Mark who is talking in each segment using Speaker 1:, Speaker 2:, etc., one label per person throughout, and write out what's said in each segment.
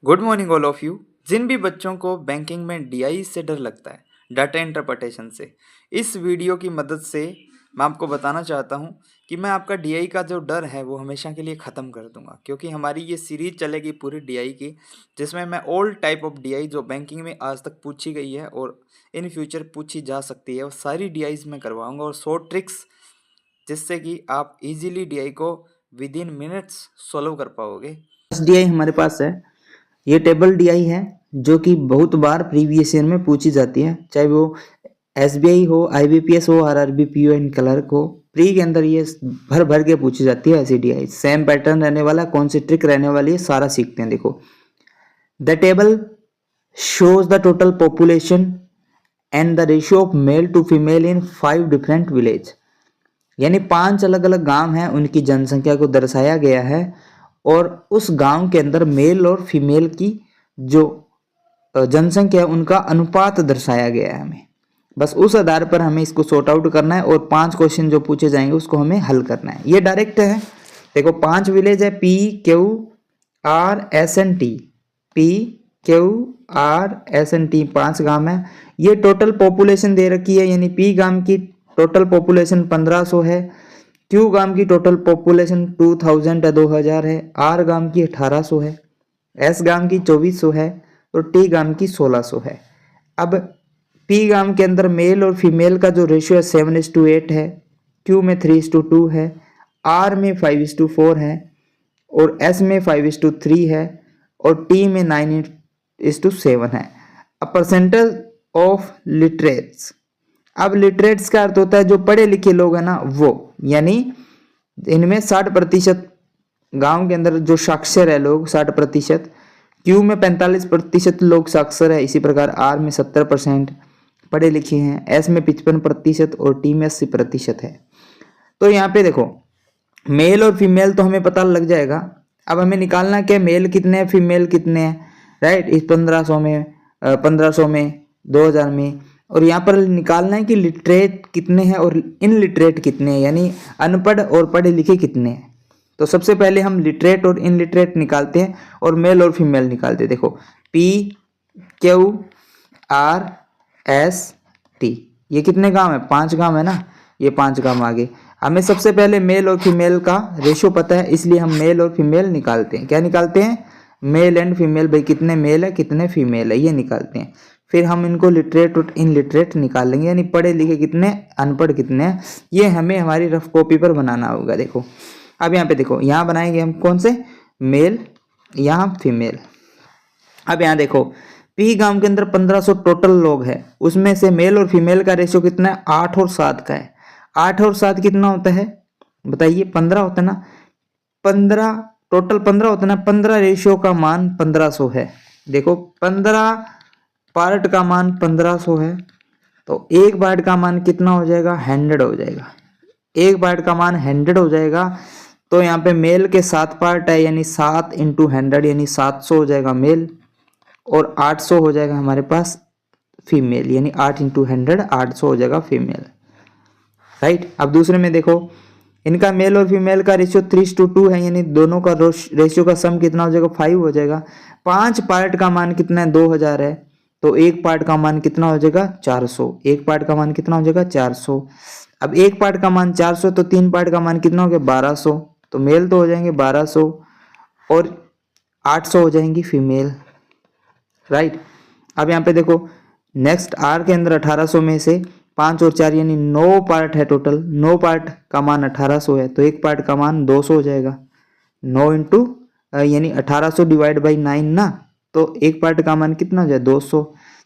Speaker 1: Good morning all of you. जिन भी बच्चों को बैंकिंग में डीआई से डर लगता है, डाटा इंटरप्रिटेशन से, इस वीडियो की मदद से मैं आपको बताना चाहता हूं कि मैं आपका डीआई का जो डर है वो हमेशा के लिए ख़त्म कर दूंगा, क्योंकि हमारी ये सीरीज चलेगी पूरी डीआई की, जिसमें मैं ऑल टाइप ऑफ डीआई जो बैंकिंग में आज तक पूछी गई है और इन फ्यूचर पूछी जा सकती है वो सारी डीआईज में करवाऊंगा, और 100 ट्रिक्स जिससे कि आप इजीली डीआई को विद इन मिनट्स सॉल्व कर पाओगे।
Speaker 2: एसडीआई हमारे पास है। ये टेबल डीआई है जो कि बहुत बार प्रीवियस ईयर में पूछी जाती है, चाहे वो एसबीआई हो, आईबीपीएस हो, आरआरबी, पीओ एंड क्लर्क हो। प्री के अंदर ये भर भर के पूछी जाती है ऐसी डीआई। सेम पैटर्न रहने वाला, कौन सी ट्रिक रहने वाली है, सारा सीखते हैं। देखो, the table shows the total population and the ratio of male to female in 5 different village। यानी 5 अलग अलग गांव हैं, उनकी जनसंख्या को दर्शाया गया है और उस गांव के अंदर मेल और फीमेल की जो जनसंख्या है उनका अनुपात दर्शाया गया है। हमें बस उस आधार पर हमें इसको सॉर्ट आउट करना है और 5 क्वेश्चन जो पूछे जाएंगे उसको हमें हल करना है। ये डायरेक्ट है। देखो, 5 विलेज है, P Q R S N T, P Q R S N T, 5 गांव है। ये टोटल पॉपुलेशन दे रखी है, यानी पी गांव की टोटल पॉपुलेशन 1500 है, क्यू गांव की टोटल पॉपुलेशन 2000 है, 2000 है, आर गांव की 1800 है, एस गांव की 2400 है और टी गांव की 1600 है। अब पी गांव के अंदर मेल और फीमेल का जो रेशियो है 7:8 है, क्यू में 3:2 है, आर में 5:4 है और एस में 5:3 है और टी में 9:7 है। अब परसेंटेज ऑफ लिटरेट्स। अब लिटरेट्स का अर्थ होता है जो पढ़े लिखे लोग हैं ना, वो, यानी इनमें 60% गांव के अंदर जो साक्षर है लोग 60%, क्यू में 45% लोग साक्षर है, इसी प्रकार आर में 70% पढ़े लिखे हैं, एस में 55% और टी में 80% है। तो यहाँ पे देखो, मेल और फीमेल तो हमें पता लग जाएगा। अब हमें निकालना क्या, मेल कितने हैं, फीमेल कितने हैं, राइट। इस 1500 में 1500 में 2000 में, और यहाँ पर निकालना है कि लिटरेट कितने हैं और इनलिटरेट कितने हैं, यानी अनपढ़ और पढ़े लिखे कितने हैं। तो सबसे पहले हम लिटरेट और इनलिटरेट निकालते हैं और मेल और फीमेल निकालते हैं। देखो, P Q R S T, ये कितने गांव है, 5 गांव है ना, ये 5 गांव आगे। हमें सबसे पहले मेल और फीमेल का रेशियो पता है, इसलिए हम मेल और फीमेल निकालते हैं। क्या निकालते हैं, मेल एंड फीमेल, भाई कितने मेल है कितने फीमेल है, ये निकालते हैं। फिर हम इनको लिटरेट और इनलिटरेट निकाल लेंगे, यानी पढ़े लिखे कितने, अनपढ़ कितने हैं। ये हमें हमारी रफ कॉपी पर बनाना होगा। देखो, अब यहाँ पे देखो, यहाँ बनाएंगे हम कौन से, मेल, यहाँ फीमेल। अब यहाँ देखो, पी गांव के अंदर 1500 टोटल लोग हैं, उसमें से मेल और फीमेल का रेशियो कितना है, 8 और 7 का है। 8 और 7 कितना होता है बताइए, 15 होता है ना। 15 टोटल 15 होता है ना, 15 रेशियो का मान 1500 है। देखो, 15 पार्ट का मान 1500 है, तो एक पार्ट का मान कितना हो जाएगा, 100 हो जाएगा। एक पार्ट का मान 100 हो जाएगा। तो यहाँ पे मेल के 7 पार्ट है, यानी 7 इंटू 100 यानी 700 हो जाएगा मेल, और 800 हो जाएगा हमारे पास फीमेल, यानी 8 इंटू 100 800 हो जाएगा फीमेल, राइट। अब दूसरे में देखो, इनका मेल और फीमेल का रेशियो 3:2 है, यानी दोनों का रेशियो का सम कितना हो जाएगा, 5 हो जाएगा। 5 पार्ट का मान कितना है, 2000 है, तो एक पार्ट का मान कितना हो जाएगा, 400। एक पार्ट का मान कितना हो जाएगा, 400। अब एक पार्ट का मान 400, तो 3 पार्ट का मान कितना हो गया, 1200। तो मेल तो हो जाएंगे 1200 और 800 हो जाएंगी फीमेल, राइट। अब यहाँ पे देखो, नेक्स्ट आर के अंदर 1800 में से 5 और 4 यानी 9 पार्ट है टोटल। 9 पार्ट का मान 1800 है, तो एक पार्ट का मान 200 हो जाएगा। 9 इंटू यानी 1800 डिवाइड बाई 9 ना, तो एक पार्ट का मान कितना हो जाए, 200।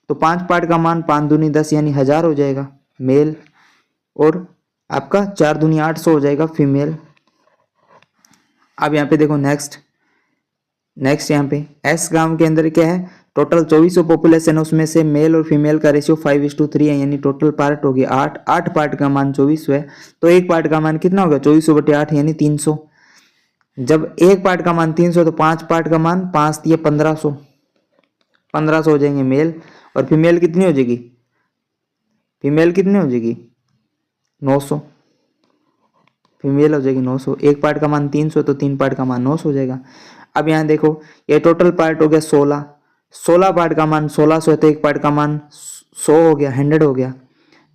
Speaker 2: तो 5 पार्ट का मान 5 दूनी 10 यानी 1000 हो जाएगा मेल, और आपका 4 दूनी 800 हो जाएगा फीमेल। अब यहाँ पे देखो, नेक्स्ट यहाँ पे एस गांव के अंदर क्या है, टोटल 2400 पॉपुलेशन है, उसमें से मेल और फीमेल का रेशियो 5:3 है, यानी टोटल पार्ट हो गया 8। 8 पार्ट का मान 2400 है, तो एक पार्ट का मान कितना होगा, 2400/8 यानी 300। जब एक पार्ट का मान 300, तो 5 पार्ट का मान 5 दिए 1500, 1500 हो जाएंगे मेल। और फीमेल कितनी हो जाएगी, फीमेल कितनी हो जाएगी, 900। फीमेल हो जाएगी 900। एक पार्ट का मान 300, तो 3 पार्ट का मान 900 हो जाएगा। अब यहाँ देखो ये टोटल पार्ट हो गया 16, 16 पार्ट का मान 1600 है तो एक पार्ट का मान 100 हो गया, 100 हो गया।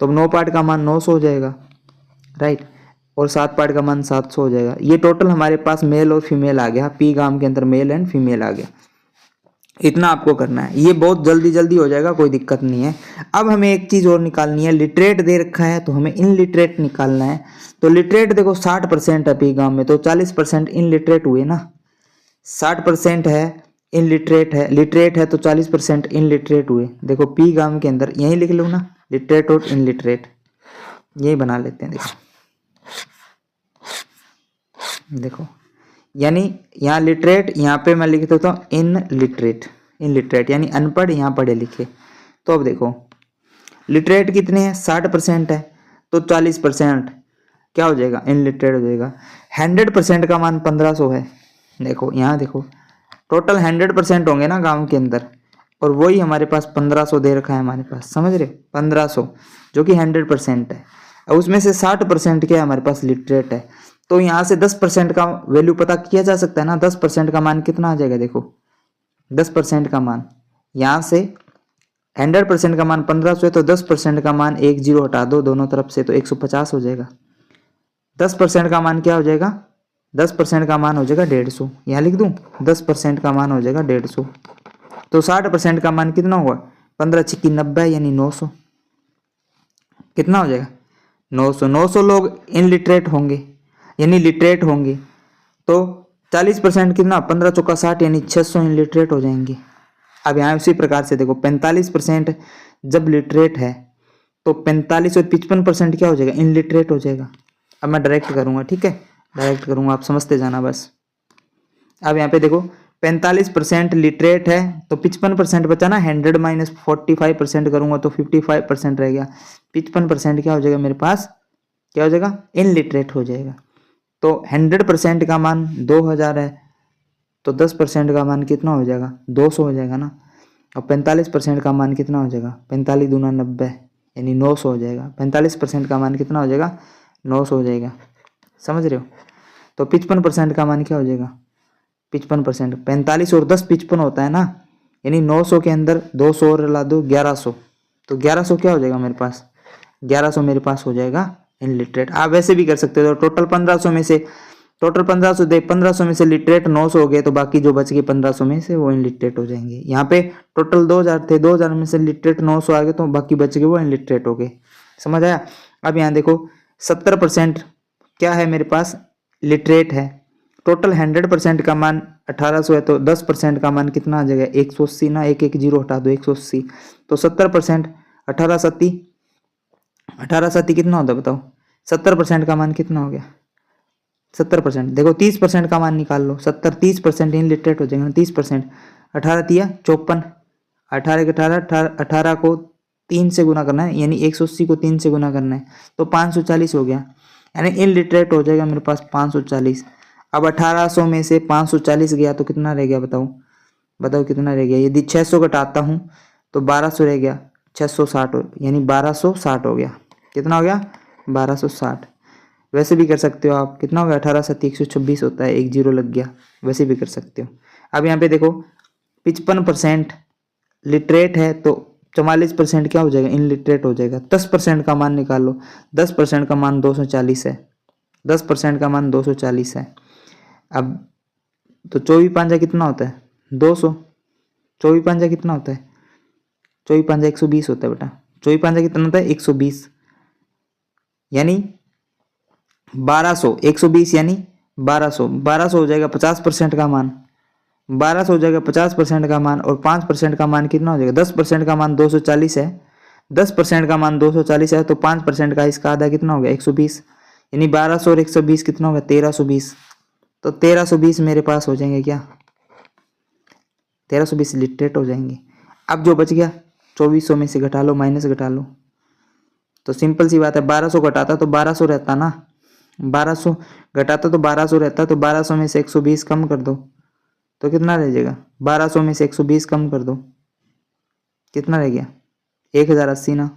Speaker 2: तो अब 9 पार्ट का मान 900 हो जाएगा, राइट। और 7 पार्ट का मान 700 हो जाएगा। ये टोटल हमारे पास मेल और फीमेल आ गया, पी गाम के अंदर मेल एंड फीमेल आ गया। इतना आपको करना है, ये बहुत जल्दी जल्दी हो जाएगा, कोई दिक्कत नहीं है। अब हमें एक चीज़ और निकालनी है, लिटरेट दे रखा है तो हमें इन लिटरेट निकालना है। तो लिटरेट देखो 60% है पी गाम में, तो 40% इन लिटरेट हुए ना। 60% है इन लिटरेट है तो 40% इन लिटरेट हुए। देखो पी गाम के अंदर यही लिख लो ना, लिटरेट और इन लिटरेट, यही बना लेते हैं। देखो यानी यहाँ लिटरेट, यहाँ पे मैं लिख देता हूँ इन लिटरेट यानी अनपढ़, यहाँ पढ़े लिखे। तो अब देखो लिटरेट कितने हैं, 60% है तो 40% क्या हो जाएगा, इन लिटरेट हो जाएगा। 100% का मान 1500 है। देखो यहाँ देखो टोटल 100% होंगे ना गांव के अंदर, और वही हमारे पास 1500 दे रखा है हमारे पास, समझ रहे हो, 1500 जो कि 100% है। और उसमें से 60% क्या है हमारे पास, लिटरेट है। तो यहाँ से 10% का वैल्यू पता किया जा सकता है ना। 10% का मान कितना आ जाएगा, देखो 10% का मान, यहाँ से 100% का मान 1500 है तो 10% का मान 1 0 हटा दो दोनों तरफ से तो 150 हो जाएगा। 10% का मान क्या हो जाएगा, 10% का मान हो जाएगा 150। यहाँ लिख दूँ 10% का मान हो जाएगा 150। तो 60% का मान कितना होगा, 15 छिक्की 90 यानी 900। कितना हो जाएगा, 900। 900 लोग इनलिटरेट होंगे यानी लिटरेट होंगे। तो 40% कितना, 15 चौका 60 यानी 600 इनलिटरेट हो जाएंगे। अब यहाँ उसी प्रकार से देखो 45% जब लिटरेट है तो 45 और 55% क्या हो जाएगा, इनलिटरेट हो जाएगा। अब मैं डायरेक्ट करूँगा, ठीक है, डायरेक्ट करूँगा, आप समझते जाना बस। अब यहाँ पे देखो 45% लिटरेट है तो 55% बचा ना, 100 माइनस 45% करूँगा तो 55% रह गया। 55% क्या हो जाएगा मेरे पास, क्या हो जाएगा, इनलिटरेट हो जाएगा। तो 100% का मान 2000 है तो 10% का मान कितना हो जाएगा, 200 हो जाएगा ना। और 45% का मान कितना हो जाएगा, 45 दूना 90 यानी 900 हो जाएगा। 45% का मान कितना हो जाएगा, 900 हो जाएगा, समझ रहे हो। तो 55% का मान क्या हो जाएगा, 55%, 45 और 10 55 होता है ना, यानी 900 के अंदर 200 और ला दो 1100, तो 1100 क्या हो जाएगा मेरे पास, 1100 मेरे पास हो जाएगा इनलिटरेट। आप वैसे भी कर सकते हो, टोटल 1500 में से, टोटल 1500 दे, 1500 में से लिटरेट 900 हो गए तो बाकी जो बच गए 1500 में से वो इनलिटरेट हो जाएंगे। यहाँ पे टोटल 2000 थे, 2000 में से लिटरेट 900 आ गए तो बाकी बच गए वो इनलिटरेट हो गए, समझ आया। अब यहाँ देखो 70% क्या है मेरे पास, लिटरेट है। टोटल 100% का मान 1800 है तो 10% का मान कितना आ जाएगा, 180 ना, 110 हटा दो 180, तो 70%, 18 सत्ती 18 सत्ती कितना होता है बताओ, 70% का मान कितना हो गया, 70%। देखो 30% का मान निकाल लो, 70 30% इनलिटरेट हो जाएगा ना, 30%, 18 तिया 54, 18 के 18 को 3 से गुना करना है यानी 180 को 3 से गुना करना है तो 540 हो गया, यानी इनलिटरेट हो जाएगा मेरे पास 540। अब 1800 में से 540 गया तो कितना रह गया बताओ, बताओ कितना रह गया। यदि 600 घटाता हूँ तो 1200 रह गया, 660 यानी 1260 हो गया। कितना हो गया, 1260। वैसे भी कर सकते हो आप, कितना हो गया, 18 7 126 होता है, 1 0 लग गया, वैसे भी कर सकते हो। अब यहाँ पे देखो 55% लिटरेट है तो 44% क्या हो जाएगा, इनलिटरेट हो जाएगा। 10% का मान निकाल लो, 10% का मान 240 है, 10% का मान 240 है। अब तो 24 पांजा कितना होता है, 200, 24 पांजा कितना होता है, 24 पांजा 120 होता है बेटा, 24 पांजा कितना होता है 120, यानी 1200, 120 यानी 1200, 1200 हो जाएगा 50% का मान, 1200 हो जाएगा 50% का मान। और 5% का मान कितना हो जाएगा, 10% का मान 240 है, 10% का मान 240 है तो 5% का इसका आधा कितना हो गया 120, यानी 1200 और 120 कितना होगा 1320। तो 1320 मेरे पास हो जाएंगे क्या, 1320 लिटरेट हो जाएंगे। अब जो बच गया 2400 में से घटा लो, माइनस घटा लो, तो सिंपल सी बात है, 1200 घटाता तो 1200 रहता ना, 1200 घटाता तो 1200 रहता, तो 1200 में से 120 कम कर दो तो कितना रह जाएगा, 1200 में से 120 कम कर दो कितना रह गया, 1080 ना,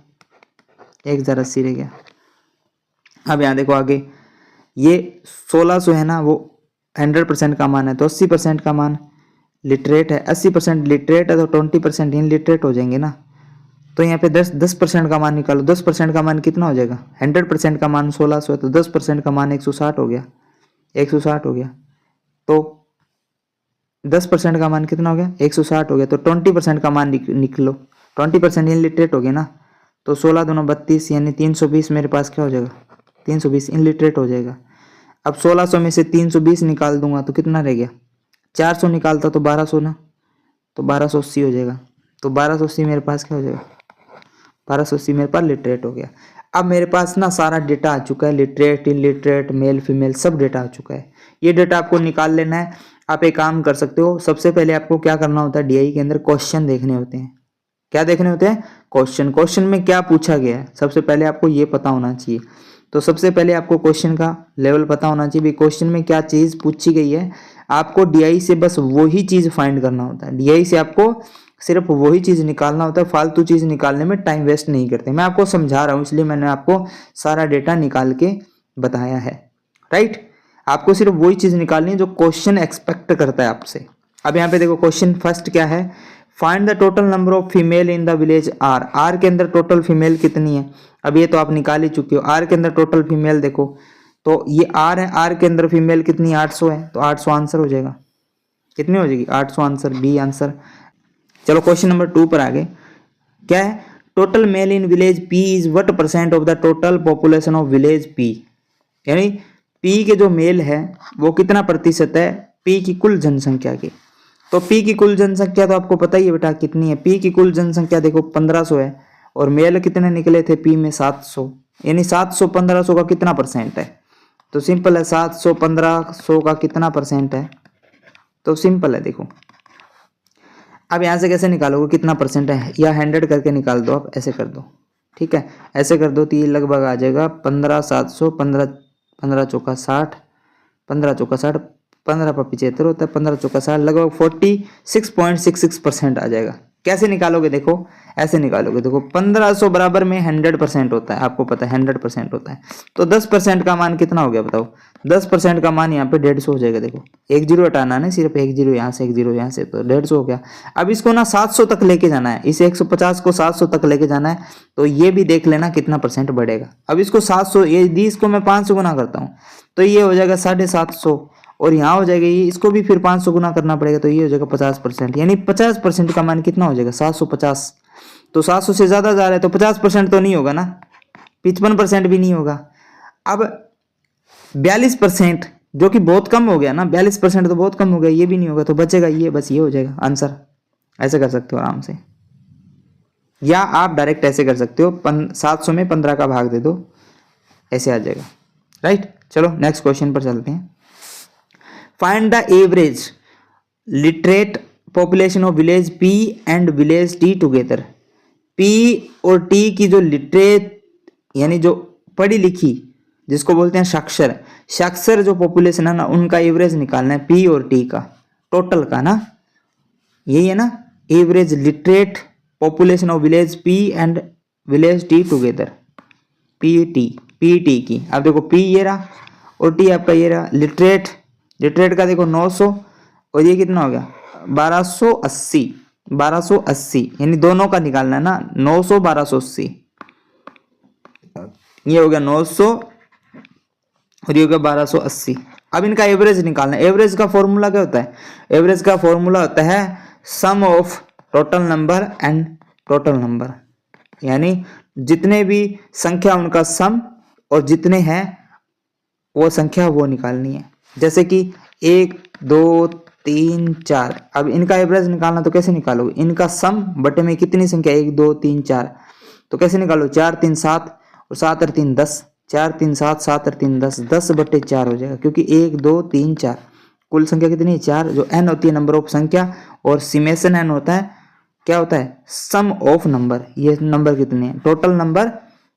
Speaker 2: 1080 रह गया। अब यहाँ देखो आगे ये 1600 है ना, वो 100% का मान है तो 80% का मान लिटरेट है, 80% लिटरेट है तो 20% इनलिटरेट हो जाएंगे ना। तो यहाँ पे 10% का मान निकालो, 10% का मान कितना हो जाएगा, 100% का मान 1600 है तो 10% का मान 160 हो गया, 160 हो गया। तो 10% का मान कितना हो गया, 160 हो गया। तो 20% का मान निकलो, 20% इनलिटरेट हो गया ना। तो 16 दूना 32 यानी 320 मेरे पास क्या हो जाएगा, 320 इनलिटरेट हो जाएगा। अब 1600 में से 320 निकाल दूंगा तो कितना रह गया, 400 निकालता तो 1200 ना, तो 1280 हो जाएगा। तो 1280 मेरे पास क्या हो जाएगा, 1280 मेरे पास लिटरेट हो गया। अब मेरे पास ना सारा डेटा आ चुका है, लिटरेट इनलिटरेट मेल फीमेल सब डेटा आ चुका है। ये डेटा आपको निकाल लेना है। आप एक काम कर सकते हो, सबसे पहले आपको क्या करना होता है, डीआई के अंदर क्वेश्चन देखने होते हैं। क्या देखने होते हैं, क्वेश्चन। क्वेश्चन में क्या पूछा गया है सबसे पहले आपको ये पता होना चाहिए। तो सबसे पहले आपको क्वेश्चन का लेवल पता होना चाहिए, क्वेश्चन में क्या चीज पूछी गई है। आपको डीआई से बस वही चीज फाइंड करना होता है, डीआई से आपको सिर्फ वही चीज निकालना होता है, फालतू चीज निकालने में टाइम वेस्ट नहीं करते। मैं आपको समझा रहा हूं इसलिए मैंने आपको सारा डेटा निकाल के बताया है, राइट। आपको सिर्फ वही चीज निकालनी है जो क्वेश्चन एक्सपेक्ट करता है आपसे। अब यहाँ पे देखो क्वेश्चन फर्स्ट क्या है, find the total number of female in the village R. R के अंदर टोटल फीमेल कितनी है, अब ये तो आप निकाल ही चुके हो। आर के अंदर टोटल फीमेल देखो तो ये आर है, आर के अंदर फीमेल कितनी 800 है, तो 800 आंसर हो जाएगा। कितनी हो जाएगी, 800 आंसर, बी आंसर। चलो क्वेश्चन नंबर 2 पर आगे क्या है, total male in village P is what percent of the total population of village P. यानी पी के जो मेल है वो कितना प्रतिशत है पी की कुल जनसंख्या की। तो पी की कुल जनसंख्या तो आपको पता ही है बेटा कितनी है, पी की कुल जनसंख्या देखो 1500 है और मेल कितने निकले थे पी में 700, यानी 700 1500 का कितना परसेंट है। तो सिंपल है 700 1500 का कितना परसेंट है, तो सिंपल है देखो। अब यहाँ से कैसे निकालोगे कितना परसेंट है, या 100 करके निकाल दो, आप ऐसे कर दो, ठीक है ऐसे कर दो तो ये लगभग आ जाएगा 15 700 15 15 चौका 60, 15 चौका 60, 15 पर 75 होता है, 15 चौका 60, लगभग 46.66% आ जाएगा। कैसे निकालोगे देखो, ऐसे निकालोगे देखो 1500 बराबर में 100% होता है, आपको पता है 100% होता है। तो 10% का मान कितना हो गया बताओ, 10% का मान यहाँ पे 150 हो जाएगा। देखो एक जीरो हटाना है, सिर्फ एक जीरो यहाँ से एक जीरो यहाँ से, तो 150 हो गया। अब इसको ना 700 तक लेके जाना है, इस 150 को 700 तक लेके जाना है, तो ये भी देख लेना कितना परसेंट बढ़ेगा। अब इसको 700, ये इसको मैं 500 गुना करता हूँ तो ये हो जाएगा 750, और यहाँ हो जाएगा ये, इसको भी फिर 500 गुना करना पड़ेगा तो ये हो जाएगा 50%, यानी 50% का मान कितना हो जाएगा 750। तो 700 से ज्यादा जा रहा है तो 50% तो नहीं होगा ना, 55% भी नहीं होगा। अब 42% जो कि बहुत कम हो गया ना, 42% तो बहुत कम हो गया, ये भी नहीं होगा तो बचेगा ये, बस ये हो जाएगा आंसर। ऐसे कर सकते हो आराम से, या आप डायरेक्ट ऐसे कर सकते हो 700 में 15 का भाग दे दो, ऐसे आ जाएगा, राइट। चलो नेक्स्ट क्वेश्चन पर चलते हैं। Find the average literate population of village P and village T together. P और टी की जो लिटरेट यानी जो पढ़ी लिखी जिसको बोलते हैं साक्षर, साक्षर जो पॉपुलेशन है ना उनका एवरेज निकालना है, पी और टी का टोटल का ना, यही है ना average literate population of village P and village T together, P T की। अब देखो पी ये रहा और टी आपका ये रहा। लिटरेट, लिटरेट का देखो 900 और ये कितना हो गया 1280, 1280 यानी दोनों का निकालना है ना, 900 1280, ये हो गया 900 और ये हो गया 1280। अब इनका एवरेज निकालना है। एवरेज का फॉर्मूला क्या होता है, एवरेज का फॉर्मूला होता है sum of total number and total number, यानी जितने भी संख्या उनका सम और जितने हैं वो संख्या वो निकालनी है। जैसे कि 1 2 3 4, अब इनका एवरेज निकालना तो कैसे निकालोगे, इनका सम बटे में कितनी संख्या 1 2 3 4, तो कैसे निकालो 4 3 7 और 7 और 3 10, 4 3 7 7 और 3 10, 10 बटे 4 हो जाएगा, क्योंकि 1 2 3 4 कुल संख्या कितनी है 4, जो n होती है नंबर ऑफ संख्या और सिमेशन n होता है क्या होता है सम ऑफ नंबर। ये नंबर कितने हैं टोटल नंबर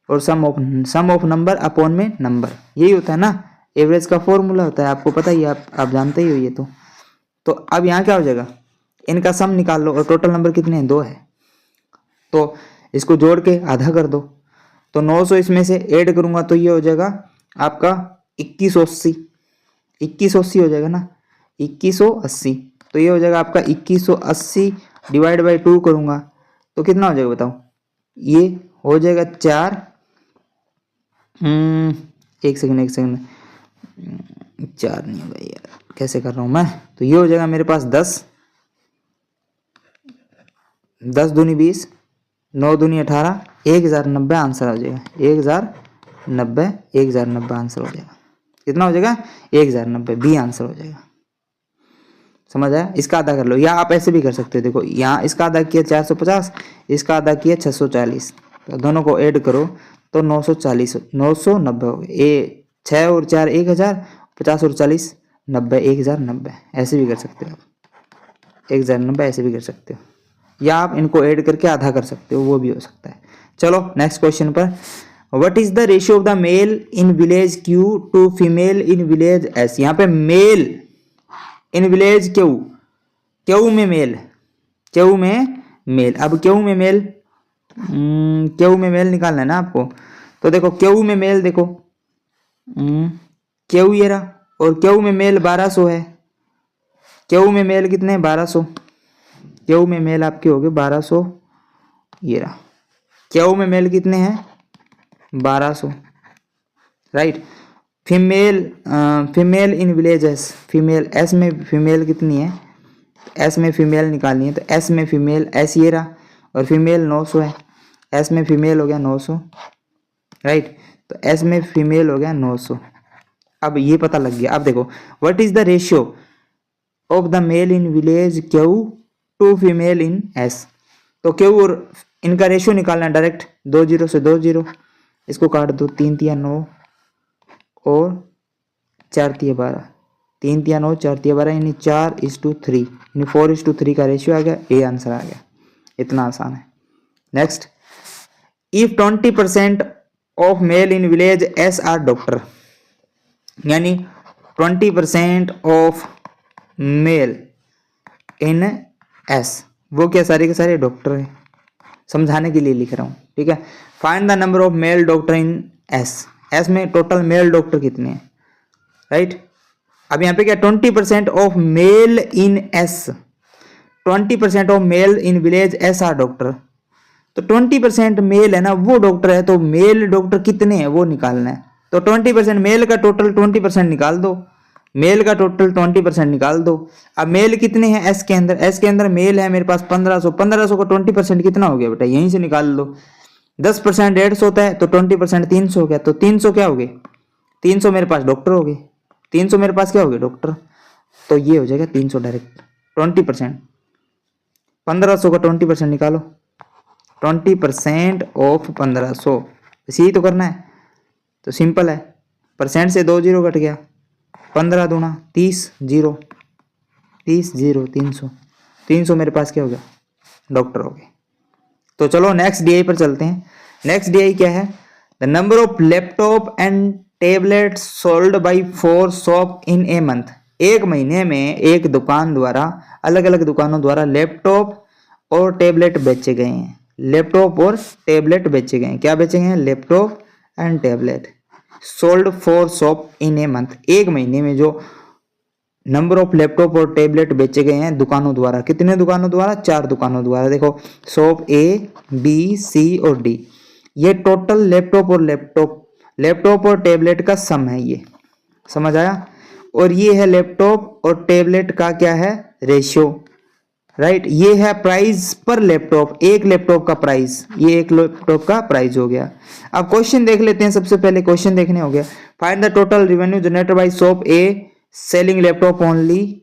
Speaker 2: और सम ऑफ नंबर अपॉन में नंबर, यही होता है ना एवरेज का फॉर्मूला होता है, आपको पता ही है, आप जानते ही हो ये तो अब यहाँ क्या हो जाएगा, इनका सम निकाल लो और टोटल नंबर कितने हैं 2 है, तो इसको जोड़ के आधा कर दो, तो 900 इसमें से ऐड करूंगा तो ये हो जाएगा आपका 2180, 2180 हो जाएगा ना, 2180। तो ये हो जाएगा आपका 2180 डिवाइड बाई 2 करूँगा तो कितना हो जाएगा बताओ, ये हो जाएगा 4, एक सेकंड 4 नहीं होगा यार, कैसे कर रहा हूँ मैं। तो ये हो जाएगा मेरे पास 10 दूनी 20, 9 दूनी 18, 1090 आंसर हो जाएगा। 1090 आंसर हो जाएगा। कितना हो जाएगा 1090, बी आंसर हो जाएगा। समझ आया। इसका आधा कर लो, या आप ऐसे भी कर सकते हो। देखो यहाँ इसका आधा किया 450, इसका आधा किया 640, तो दोनों को ऐड करो तो 940 990 हो गए। ये 6 और 4 1000, 50 और 40 90, 1090 ऐसे भी कर सकते हो आप, 1090 ऐसे भी कर सकते हो, या आप इनको ऐड करके आधा कर सकते हो, वो भी हो सकता है। चलो नेक्स्ट क्वेश्चन पर। What is the ratio of the male in village Q to female in village S. यहाँ पे male in village Q, Q में मेल, क्यू में मेल। अब क्यू में मेल, क्यू में मेल निकालना है ना आपको। तो देखो क्यू में मेल, देखो क्यू ये रहा, और क्यू में मेल 1200 है। क्यू में मेल कितने हैं 1200, क्यू में मेल आपके हो गए 1200, ये रहा। क्यू में मेल कितने हैं 1200, right. Female in village S, female S में फीमेल कितनी है, एस में फीमेल निकालनी है। तो एस में फीमेल एस ये रहा, और फीमेल 900 है। एस में फीमेल हो गया 900, राइट। तो एस में फीमेल हो गया 900। अब ये पता लग गया। अब देखो what is the ratio of the male in village Q to female in S. तो क्यू और इनका रेशियो निकालना है डायरेक्ट, 2 0 से 2 0, इसको काट दो, 3 तिया 9 और 4 तिया 12, 3 तिया 9 4 तिया 12, यानी 4:3, यानी 4:3 का रेशियो आ गया। ए आंसर आ गया। इतना आसान है। Next, if 20% of male in village S R doctor, यानी 20% ऑफ मेल इन एस, वो क्या सारे के सारे डॉक्टर है। समझाने के लिए लिख रहा हूँ, ठीक है। Find the number of male doctor in S, S में टोटल मेल डॉक्टर कितने हैं, राइट। अब यहाँ पे क्या 20% of male in S, 20% of male in village S R doctor. तो 20% मेल है ना, वो डॉक्टर है, तो मेल डॉक्टर कितने हैं वो निकालना है। तो 20% मेल का टोटल 20% निकाल दो, मेल का टोटल 20% निकाल दो। अब मेल कितने हैं एस के अंदर, एस के अंदर मेल है मेरे पास 1500, 1500 का 20% कितना हो गया बेटा, यहीं से निकाल लो। 10% 150 होता है, तो 20% 300 हो गया। तो 300 क्या हो गए, 300 मेरे पास डॉक्टर हो गए, 300 मेरे पास क्या हो गए डॉक्टर। तो ये हो जाएगा 300 डायरेक्ट 20%, 1500 का 20% निकालो, 20% ऑफ 1500, इसी तो करना है। तो सिंपल है, परसेंट से 2 0 कट गया, 15 दूना 30, 0 30 0 300, 300 मेरे पास क्या हो गया डॉक्टर हो गए। तो चलो नेक्स्ट डीआई पर चलते हैं। नेक्स्ट डीआई क्या है, the number of laptop and tablet sold bye 4 shop in a month. एक महीने में एक दुकान द्वारा, अलग अलग दुकानों द्वारा लैपटॉप और टैबलेट बेचे गए हैं। लैपटॉप और टैबलेट बेचे गए हैं। क्या बेचे गए हैं, laptop and tablet sold 4 shop in a month. एक महीने में जो नंबर ऑफ लैपटॉप और टैबलेट बेचे गए हैं दुकानों द्वारा, कितने दुकानों द्वारा, 4 दुकानों द्वारा। देखो शॉप ए, बी, सी और डी, ये टोटल लैपटॉप और टैबलेट का सम है, ये समझ आया। और ये है लैपटॉप और टैबलेट का क्या है, रेशियो, राइट। ये है प्राइस पर लैपटॉप, एक लैपटॉप का प्राइस, ये एक लैपटॉप का प्राइस हो गया। अब क्वेश्चन देख लेते हैं। सबसे पहले क्वेश्चन देखने हो गया, find the total revenue generated by shop A selling laptop only.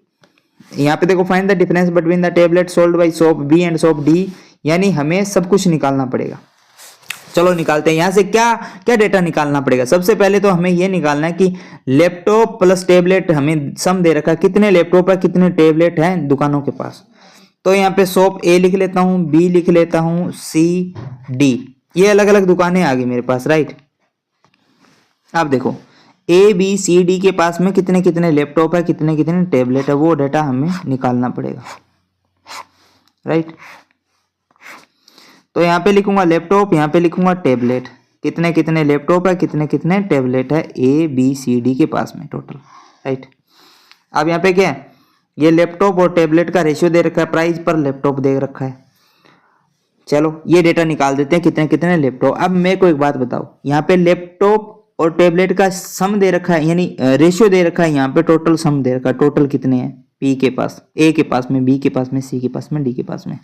Speaker 2: यहाँ पे देखो find the difference between the tablet sold by shop B and shop D, यानी हमें सब कुछ निकालना पड़ेगा। चलो निकालते हैं। यहाँ से क्या क्या डेटा निकालना पड़ेगा। सबसे पहले तो हमें ये निकालना है कि लैपटॉप प्लस टैबलेट, हमें सम दे रखा है कितने लैपटॉप है कितने टैबलेट हैं दुकानों के पास। तो यहाँ पे शॉप ए लिख लेता हूँ, बी लिख लेता हूँ, सी, डी, ये अलग अलग दुकानें आ गई मेरे पास, राइट। अब देखो ए बी सी डी के पास में कितने कितने लैपटॉप है कितने कितने टैबलेट है, वो डेटा हमें निकालना पड़ेगा, राइट। तो यहाँ पे लिखूंगा लैपटॉप, यहाँ पे लिखूंगा टैबलेट, कितने कितने लैपटॉप है कितने कितने टैबलेट है ए बी सी डी के पास में टोटल, राइट। अब यहाँ पे क्या है, ये लैपटॉप और टैबलेट का रेशियो दे रखा है, प्राइस पर लैपटॉप दे रखा है। चलो ये डेटा निकाल देते हैं कितने कितने लैपटॉप। अब मेरे को एक बात बताओ, यहाँ पे लैपटॉप और टैबलेट का सम दे रखा है, यानी रेशियो दे रखा है, यहाँ पे टोटल सम दे रखा है, टोटल कितने हैं पी के पास, ए के पास में, बी के पास में, सी के पास में, डी के पास में।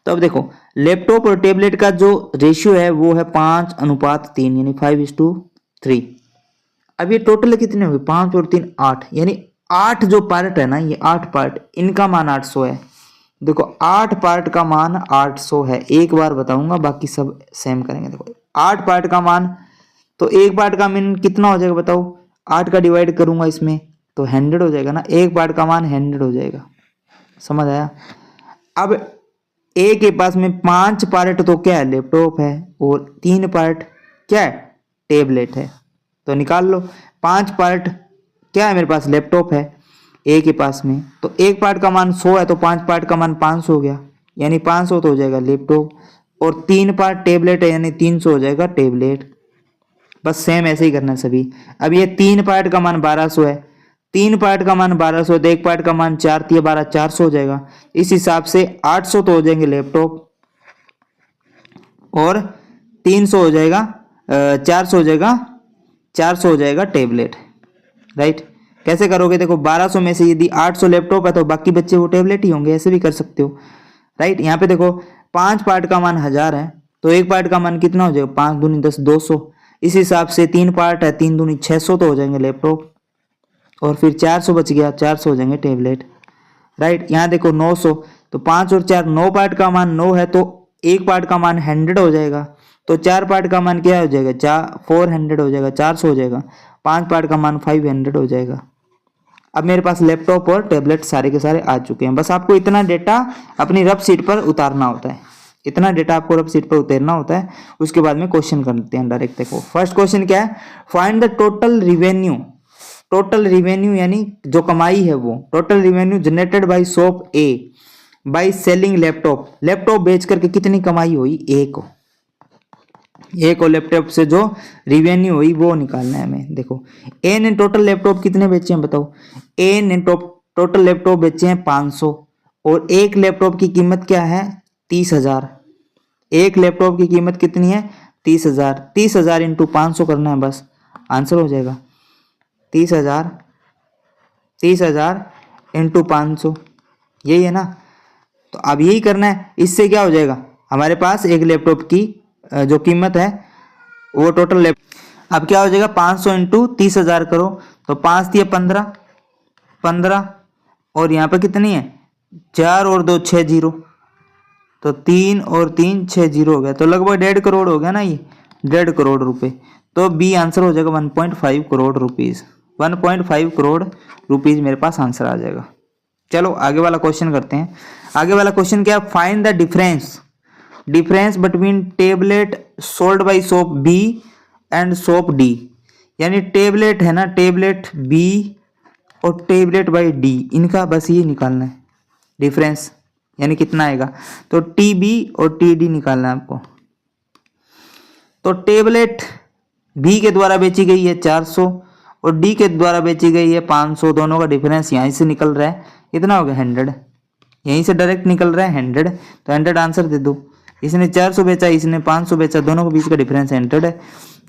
Speaker 2: तो अब देखो लैपटॉप और टैबलेट का जो रेशियो है वो है 5:3 यानी 5:3। अब ये टोटल कितने हुए, 5 और 3 8, यानी 8 जो पार्ट है ना, ये 8 पार्ट, इनका मान 800 है। देखो 8 पार्ट का मान 800 है, एक बार बताऊंगा बाकी सब सेम करेंगे। देखो 8 पार्ट का मान, तो एक पार्ट का मीन कितना हो जाएगा बताओ, 8 का डिवाइड करूंगा इसमें तो 100 हो जाएगा ना, एक पार्ट का मान 100 हो जाएगा। समझ आया। अब ए के पास में 5 पार्ट तो क्या है, लैपटॉप है, और 3 पार्ट क्या है, टेबलेट है। तो निकाल लो, 5 पार्ट क्या है मेरे पास, लैपटॉप है ए के पास में, तो एक पार्ट का मान 100 है, तो 5 पार्ट का मान 500 हो गया, यानी 500 तो हो जाएगा लैपटॉप, और 3 पार्ट टेबलेट है, यानी 300 हो जाएगा टेबलेट। बस सेम ऐसे ही करना है सभी। अब ये 3 पार्ट का मान 1200 है, 3 पार्ट का मान 1200, तो एक पार्ट का मान 4 3 12 400 हो जाएगा। इस हिसाब से 800 तो हो जाएंगे लैपटॉप, और 300 हो जाएगा, 400 हो जाएगा, 400 हो जाएगा टेबलेट। राइट, कैसे करोगे, देखो 1200 में से यदि 800 लैपटॉप है तो बाकी बच्चे वो टेबलेट ही होंगे, ऐसे भी कर सकते हो। राइट, यहाँ पे देखो 5 पार्ट का मान 1000 है, तो एक पार्ट का मान कितना हो जाएगा, 5 दूनी 10 200। इस हिसाब से 3 पार्ट है, 3 दूनी 600 तो हो जाएंगे लैपटॉप, और फिर 400 बच गया, 400 हो जाएंगे टेबलेट। राइट, यहाँ देखो 900, तो 5 और 4 9 पार्ट का मान 9 है, तो एक पार्ट का मान 100 हो जाएगा, तो 4 पार्ट का मान क्या हो जाएगा, 400 हो जाएगा, 400 हो जाएगा, 5 पार्ट का मान 500 हो जाएगा। अब मेरे पास लैपटॉप और टैबलेट सारे के सारे आ चुके हैं। बस आपको इतना डेटा अपनी रफ शीट पर उतारना होता है, इतना डेटा आपको रफ शीट पर उतारना होता है। उसके बाद में क्वेश्चन करते हैं डायरेक्ट। देखो फर्स्ट क्वेश्चन क्या है, find the total revenue. Total revenue यानी जो कमाई है वो, total revenue generated by shop A by selling laptop. Laptop बेच करके कितनी कमाई हुई, ए को लैपटॉप से जो रिवेन्यू हुई वो निकालना है हमें। देखो ए ने टोटल लैपटॉप कितने बेचे हैं बताओ, ए ने टोटल लैपटॉप बेचे हैं 500, और एक लैपटॉप की कीमत क्या है 30,000। एक लैपटॉप की कीमत कितनी है 30,000, 30,000 इंटू 500 करना है, बस आंसर हो जाएगा 30,000 इंटू 500, यही है ना। तो अब यही करना है, इससे क्या हो जाएगा, हमारे पास एक लैपटॉप की जो कीमत है वो टोटल लैपटॉप, अब क्या हो जाएगा 500 इंटू 30,000 करो, तो 5 दिए 15, और यहाँ पे कितनी है 4 और 2 6 जीरो, तो 3 और 3 6 जीरो हो गया, तो लगभग 1.5 करोड़ हो गया ना, ये 1.5 करोड़ रुपए। तो बी आंसर हो जाएगा 1.5 करोड़ रुपीज, 1.5 करोड़ रुपीज मेरे पास आंसर आ जाएगा। चलो आगे वाला क्वेश्चन करते हैं। आगे वाला क्वेश्चन क्या है, find the difference between tablet sold by shop B and shop D. यानी टेबलेट है ना, टेबलेट बी और टेबलेट बाय डी, इनका बस ये निकालना है डिफरेंस, यानी कितना आएगा, तो टी बी और टी डी निकालना है आपको। तो टेबलेट बी के द्वारा बेची गई है 400 और डी के द्वारा बेची गई है 500, दोनों का डिफरेंस यहीं से निकल रहा है, कितना हो गया 100, यहीं से डायरेक्ट निकल रहा है 100, तो 100 आंसर दे दो। इसने 400 बेचा, इसने 500 बेचा, दोनों के बीच का डिफरेंस 100 है,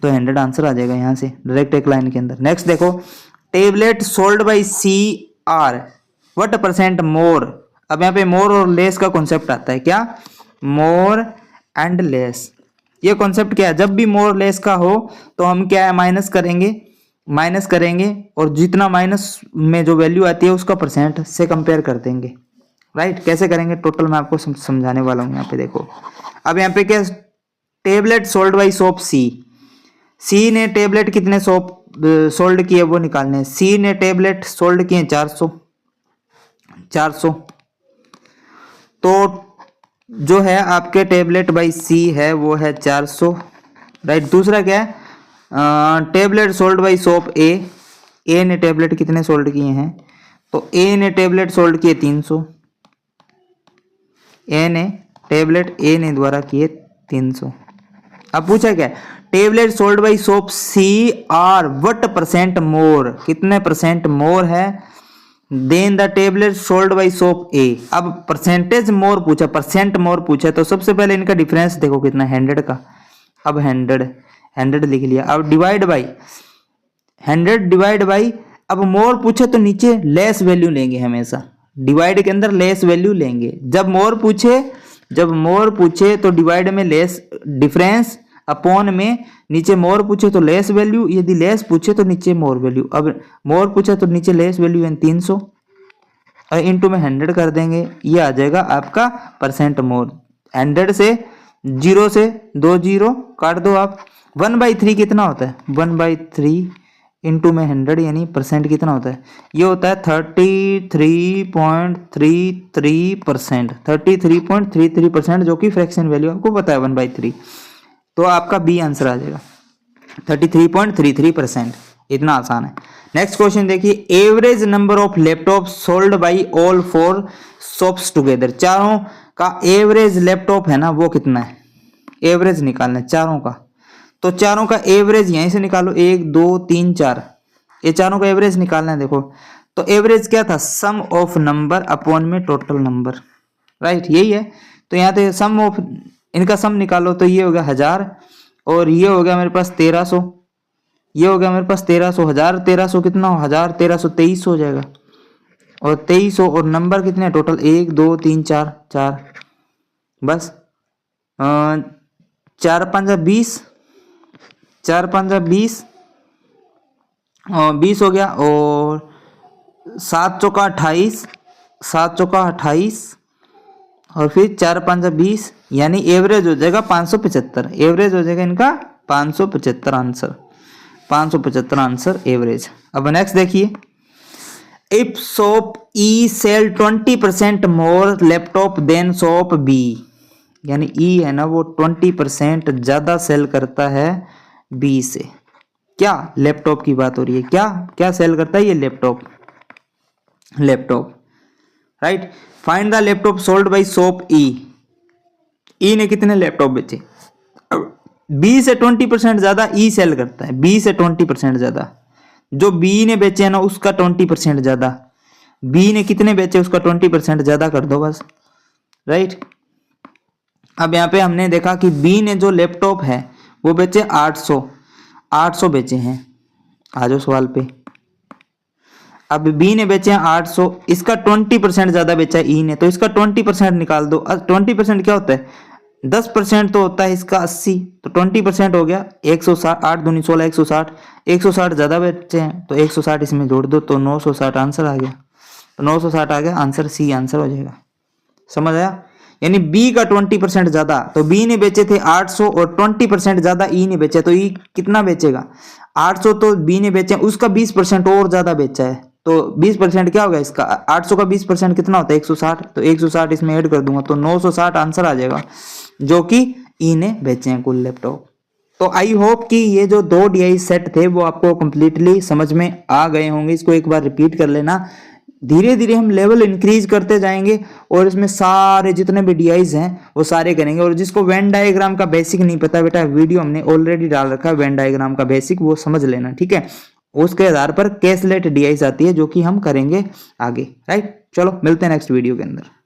Speaker 2: तो 100 आंसर आ जाएगा यहाँ से डायरेक्ट एक लाइन के अंदर। नेक्स्ट देखो, tablet sold by C are what percent more. अब यहाँ पे मोर और लेस का कॉन्सेप्ट आता है, क्या, मोर एंड लेस। ये कॉन्सेप्ट क्या है, जब भी मोर लेस का हो तो हम क्या है माइनस करेंगे और जितना माइनस में जो वैल्यू आती है उसका परसेंट से कंपेयर कर देंगे। राइट, कैसे करेंगे टोटल मैं आपको समझाने वाला हूँ। यहाँ पे देखो, अब यहाँ पे क्या, टेबलेट सोल्ड बाय शॉप सी ने टेबलेट कितने शॉप सोल्ड किए वो निकालने हैं। सी ने टेबलेट सोल्ड किए 400, तो जो है आपके टेबलेट बाय सी है वो है 400। राइट, दूसरा क्या है, टेबलेट सोल्ड बाय शॉप ए ने टेबलेट कितने सोल्ड किए हैं, तो ए ने टेबलेट सोल्ड किए 300, ए ने द्वारा किए 300। अब पूछा क्या, tablet sold by shop C are what percent more, कितने परसेंट मोर है than the tablet sold by shop A. अब परसेंटेज मोर पूछा, परसेंट मोर पूछा, तो सबसे पहले इनका डिफरेंस देखो कितना, 100 का। अब 100 लिख लिया। अब डिवाइड बाई 100 डिवाइड बाई, अब मोर पूछे तो नीचे लेस वैल्यू लेंगे हमेशा, डिवाइड के अंदर लेस वैल्यू लेंगे। जब मोर पूछे तो डिवाइड में लेस डिफरेंस, अपॉन में नीचे मोर पूछे तो लेस वैल्यू, यदि लेस पूछे तो नीचे मोर वैल्यू। अब मोर पूछे तो नीचे लेस वैल्यू है 300 और इनटू में 100 कर देंगे, ये आ जाएगा आपका परसेंट मोर। 100 से 0 से 2 0 काट दो आप। 1/3 कितना होता है, 1/3 इंटू में 100 यानी परसेंट कितना होता है, ये होता है 33.33%, 33.33%, जो कि फ्रैक्शन वैल्यू आपको पता है 1/3। तो आपका बी आंसर आ जाएगा 33.33%। इतना आसान है। नेक्स्ट क्वेश्चन देखिए, average number of laptop sold by all 4 shops together. चारों का एवरेज लैपटॉप है ना वो कितना है, एवरेज निकालना है चारों का। तो चारों का एवरेज यहीं से निकालो, 1 2 3 4, ये चारों का एवरेज निकालना है। देखो तो एवरेज क्या था, सम ऑफ नंबर अपॉन में टोटल नंबर, राइट, यही है। तो यहाँ पे सम ऑफ इनका सम निकालो, तो ये हो गया 1000 और ये हो गया मेरे पास 1300, ये हो गया मेरे पास 1300, 1300 कितना हो, 1323 हो जाएगा। और 2300 और नंबर कितने टोटल, 1 2 3 4 4, बस 4 5 20, 4 5 20 और 20 हो गया, और 7 चौका 28, 7 चौका 28 और फिर 4 5 20, यानी एवरेज हो जाएगा 575, एवरेज हो जाएगा इनका 575 आंसर, 575 आंसर एवरेज। अब नेक्स्ट देखिए, if shop E sell 20% more laptop than shop B, यानी ई है ना वो 20% ज्यादा सेल करता है बी से। क्या लैपटॉप की बात हो रही है, क्या क्या सेल करता है ये laptop, right. Find the laptop sold by shop E ने कितने लैपटॉप बेचे, बी से 20% ज्यादा ई सेल करता है, बी से 20% ज्यादा। जो बी ने बेचे है ना उसका 20% ज्यादा, बी ने कितने बेचे उसका 20% ज्यादा कर दो बस, राइट। अब यहाँ पे हमने देखा कि बी ने जो लैपटॉप है वो बेचे 800 बेचे हैं। आ जाओ सवाल पे। अब बी ने बेचे हैं 800, इसका 20% ज्यादा बेचा है ई ने, तो इसका 20% निकाल दो। 20% क्या होता है, 10% तो होता है इसका 80, तो 20% हो गया 160, 8 दूनी 16, 160, 160 ज्यादा बेचे हैं तो 160 इसमें जोड़ दो, तो 960 आंसर आ गया। तो 960 आ गया आंसर, सी आंसर हो जाएगा। समझ आया, यानी बी का 20% ज्यादा, तो बी ने बेचे थे 800 और 20% ज्यादा ई ने बेचे, तो ई कितना बेचेगा, 800 तो बी ने बेचे, उसका 20% और ज्यादा बेचा है, तो 20% क्या होगा इसका, 800 का 20% कितना होता है 160, तो 160 इसमें ऐड कर दूंगा तो 960 आंसर आ जाएगा, जो कि ई ने बेचे हैं कुल लैपटॉप। तो आई होप कि ये जो 2 DI सेट थे वो आपको कंप्लीटली समझ में आ गए होंगे। इसको एक बार रिपीट कर लेना, धीरे धीरे हम लेवल इंक्रीज करते जाएंगे और इसमें सारे जितने भी DIs हैं वो सारे करेंगे। और जिसको वेन डायग्राम का बेसिक नहीं पता बेटा, वीडियो हमने ऑलरेडी डाल रखा है वेन डायग्राम का बेसिक, वो समझ लेना, ठीक है। उसके आधार पर कैसलेट DIs आती है जो कि हम करेंगे आगे, राइट। चलो मिलते हैं नेक्स्ट वीडियो के अंदर।